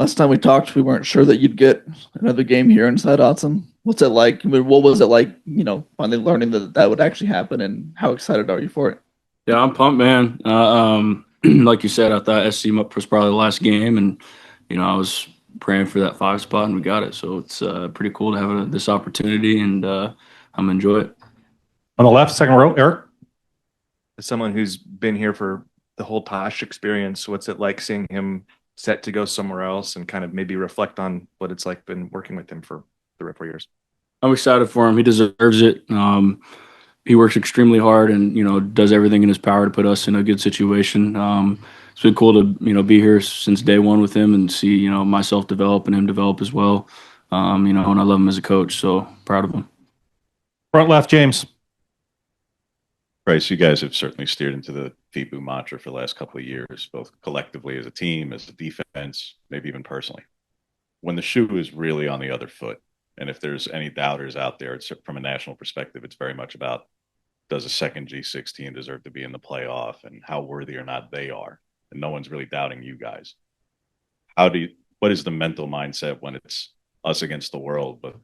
Last time we talked, we weren't sure that you'd get another game here inside Autzen. What's it like? I mean, what was it like, finally learning that that would actually happen, and how excited are you for it? Yeah, I'm pumped, man. Like you said, I thought SC was probably the last game, and I was praying for that five spot, and we got it. So it's pretty cool to have this opportunity, and I'm enjoy it. On the left, second row, Eric. As someone who's been here for the whole Tosh experience, what's it like seeing him set to go somewhere else and kind of maybe reflect on what it's like been working with him for 3 or 4 years? I'm excited for him. He deserves it. He works extremely hard, and does everything in his power to put us in a good situation. It's been cool to be here since day one with him and see myself develop and him develop as well. And I love him as a coach, so proud of him. Front left, James. Bryce, you guys have certainly steered into the FIBU mantra for the last couple of years, both collectively as a team, as a defense, maybe even personally. When the shoe is really on the other foot, and if there's any doubters out there, it's from a national perspective, it's very much about, does a second G6 team deserve to be in the playoff and how worthy or not they are? And no one's really doubting you guys. What is the mental mindset when it's us against the world, but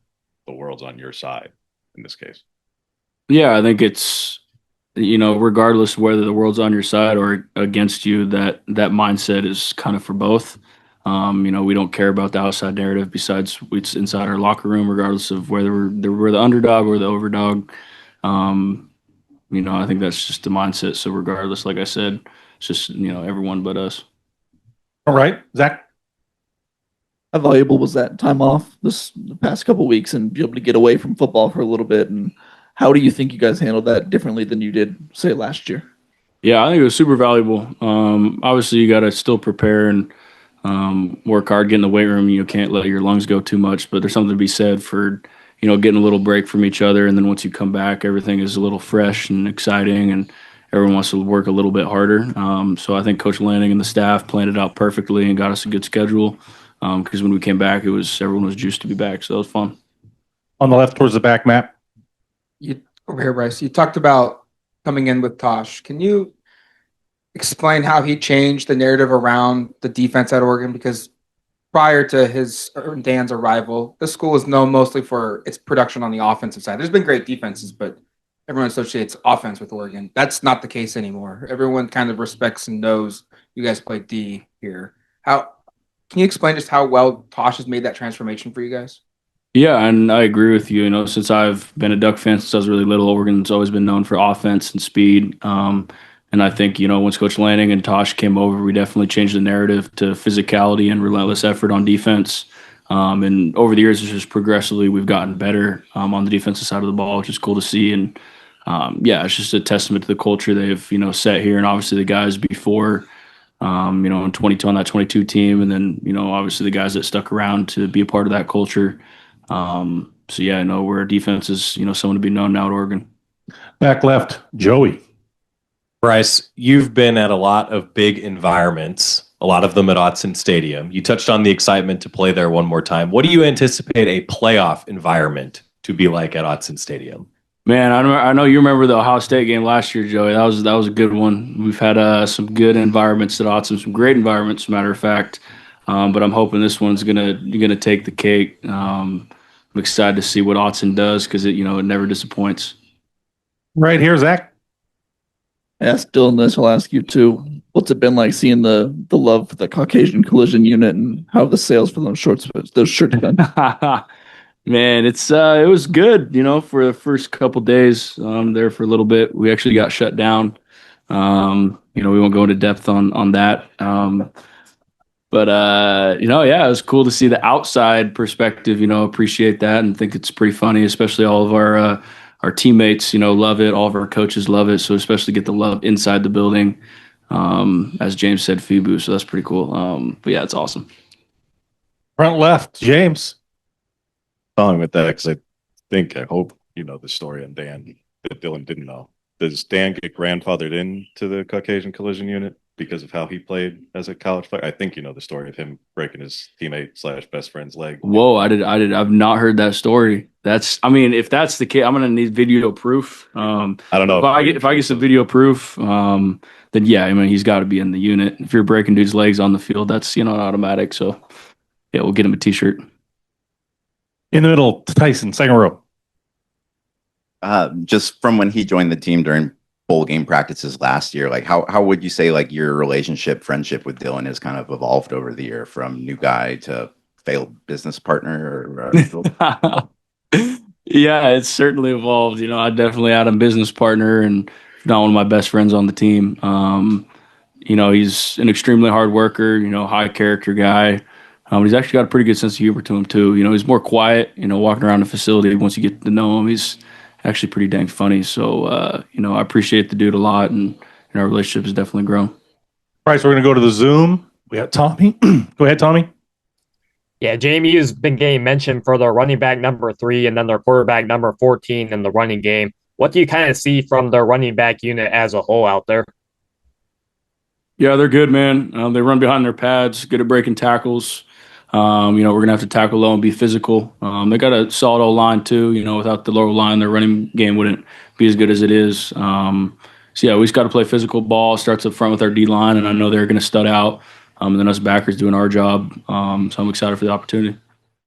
the world's on your side in this case? Yeah, I think it's, regardless whether the world's on your side or against you, that mindset is kind of for both. We don't care about the outside narrative besides it's inside our locker room, regardless of whether we're the underdog or the overdog. I think that's just the mindset. So regardless, like I said, it's just, everyone but us. All right, Zach. How valuable was that time off the past couple of weeks and be able to get away from football for a little bit? And how do you think you guys handled that differently than you did, say, last year? Yeah, I think it was super valuable. Obviously, you got to still prepare and work hard, get in the weight room. You can't let your lungs go too much, but there's something to be said for, getting a little break from each other. And then once you come back, everything is a little fresh and exciting, and everyone wants to work a little bit harder. So I think Coach Lanning and the staff planned it out perfectly and got us a good schedule. Because when we came back, everyone was juiced to be back. So that was fun. On the left towards the back, Matt. Over here, Bryce, you talked about coming in with Tosh. Can you explain how he changed the narrative around the defense at Oregon? Because prior to his or Dan's arrival, the school is known mostly for its production on the offensive side. There's been great defenses, but everyone associates offense with Oregon. That's not the case anymore. Everyone kind of respects and knows you guys play D here. Can you explain just how well Tosh has made that transformation for you guys? Yeah, and I agree with you. Since I've been a Duck fan since I was really little, Oregon's always been known for offense and speed. And I think, once Coach Lanning and Tosh came over, we definitely changed the narrative to physicality and relentless effort on defense. And over the years, it's just progressively we've gotten better on the defensive side of the ball, which is cool to see. And it's just a testament to the culture they've set here, and obviously the guys before. In 22 on that 22 team, and then obviously the guys that stuck around to be a part of that culture. I know where our defense is someone to be known now at Oregon. Back left, Joey. Bryce, you've been at a lot of big environments, a lot of them at Autzen Stadium. You touched on the excitement to play there one more time. What do you anticipate a playoff environment to be like at Autzen Stadium? Man, I know you remember the Ohio State game last year, Joey. That was a good one. We've had some good environments at Autzen, some great environments, as a matter of fact. But I'm hoping this one's gonna take the cake. I'm excited to see what Autzen does because it never disappoints. Right here, Zach. Ask Dylan this. I'll ask you too. What's it been like seeing the love for the Caucasian Collision Unit, and how have the sales for those shirts been? Man, it was good, for the first couple days there for a little bit. We actually got shut down. We won't go into depth on that. But it was cool to see the outside perspective, appreciate that and think it's pretty funny, especially all of our teammates, love it. All of our coaches love it. So especially get the love inside the building. As James said, FIBU. So that's pretty cool. But yeah, it's awesome. Front left, James. Following with that, because I hope you know the story on Dan that Dylan didn't know. Does Dan get grandfathered into the Caucasian Collision Unit because of how he played as a college player? I think you know the story of him breaking his teammate / best friend's leg. Whoa, I've not heard that story. If that's the case, I'm gonna need video proof. I don't know if I get some video proof, then yeah, he's got to be in the unit. If you're breaking dudes' legs on the field, that's automatic. So yeah, we'll get him a T-shirt. In the middle, Tyson, second row. Just from when he joined the team during bowl game practices last year, like how would you say like your friendship with Dylan has kind of evolved over the year from new guy to failed business partner? Yeah, it's certainly evolved. I definitely had a business partner and not one of my best friends on the team. He's an extremely hard worker, high character guy. He's actually got a pretty good sense of humor to him too. He's more quiet, walking around the facility. Once you get to know him, he's actually pretty dang funny. So, I appreciate the dude a lot, and our relationship has definitely grown. Bryce, we're going to go to the Zoom. We got Tommy. Go ahead, Tommy. Yeah, Jamie has been getting mentioned for their running back number 3 and then their quarterback number 14 in the running game. What do you kind of see from their running back unit as a whole out there? Yeah, they're good, man. They run behind their pads, good at breaking tackles. We're going to have to tackle low and be physical. They got a solid O-line too. Without the lower line, their running game wouldn't be as good as it is. So yeah, we just got to play physical ball. Starts up front with our D-line, and I know they're going to stud out. And then us backers doing our job. So I'm excited for the opportunity.